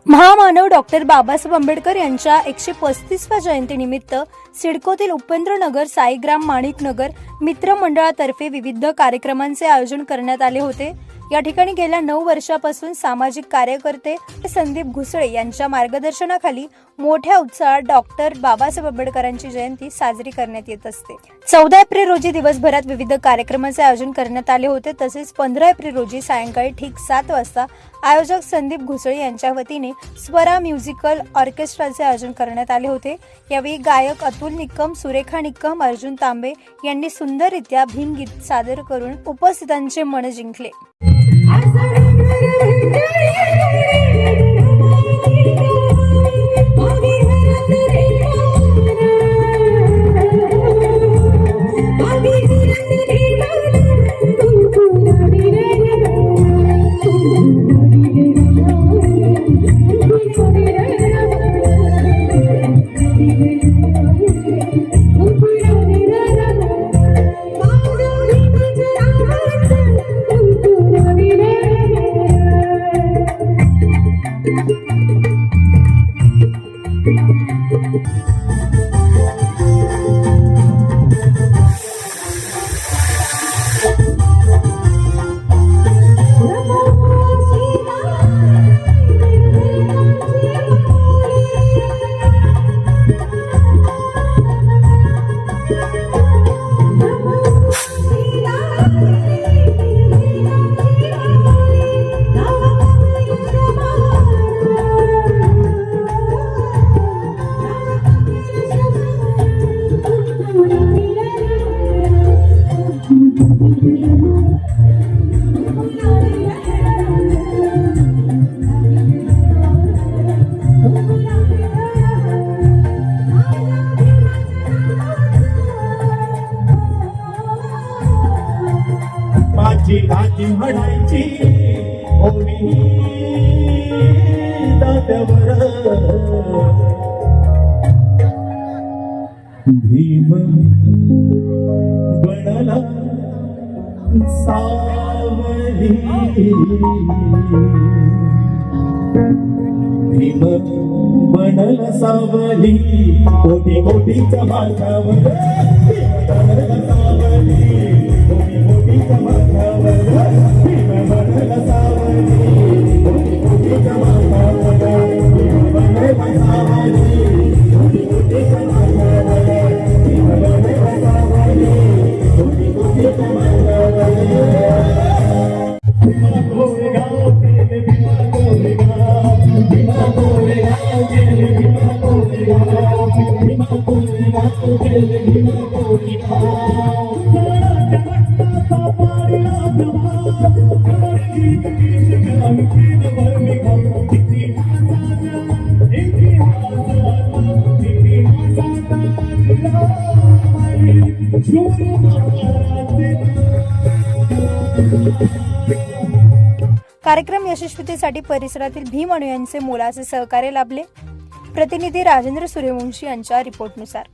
महामानव डॉक्टर बाबासाहेब आंबेडकर यांच्या 135व्या जयंतीनिमित्त सिडकोतील उपेंद्रनगर, साईग्राम, माणिकनगर मित्र मंडळातर्फे विविध कार्यक्रमांचे आयोजन करण्यात आले होते। या ठिकाणी गेल्या 9 वर्षापासून सामाजिक कार्यकर्ते संदीप घुसळे यांच्या मार्गदर्शनाखाली मोठ्या उत्साहात डॉक्टर बाबासाहेब आंबेडकरांची जयंती साजरी करण्यात येत असते। 14 एप्रिल रोजी दिवसभरात विविध कार्यक्रमांचे आयोजन करण्यात आले होते। तसेच 15 एप्रिल रोजी सायंकाळी ठीक 7 वाजता आयोजक संदीप घुसळे यांच्या वतीने स्वरा म्युझिकल ऑर्केस्ट्राचे आयोजन करण्यात आले होते। यावेळी गायक अतुल निकम, सुरेखा निकम, अर्जुन तांबे यांनी सुंदररित्या भीमगीत सादर करून उपस्थितांचे मन जिंकले। माझी काठी म्हणायची ओवी दात्यावर भीम बनला सावली, भीम बनला सावली, कोटी कोटीच्या माथ्यावर बनला सावली, कोटी कोटीच्या माथ्यावर भीम बनला सावली, कोटी कोटीच्या माथ्यावर भीम बनला सावली, कोटी कोटीच्या माथ्यावर भीम बनला सावली, कोटी कोटीच्या माथ्यावर। भीमा कोरेगाव केले, भीमा कोरेगाव, भीमा कोरेगाव केले, भीमा कोरेगाव, भीमा कोरेगाव केले, भीमा कोरेगाव। कार्यक्रम यशस्वीतेसाठी परिसरातील भीम अनुयायांचे मोलाचे सहकार्य लाभले। प्रतिनिधी राजेंद्र सूर्यवंशी यांच्या रिपोर्टनुसार।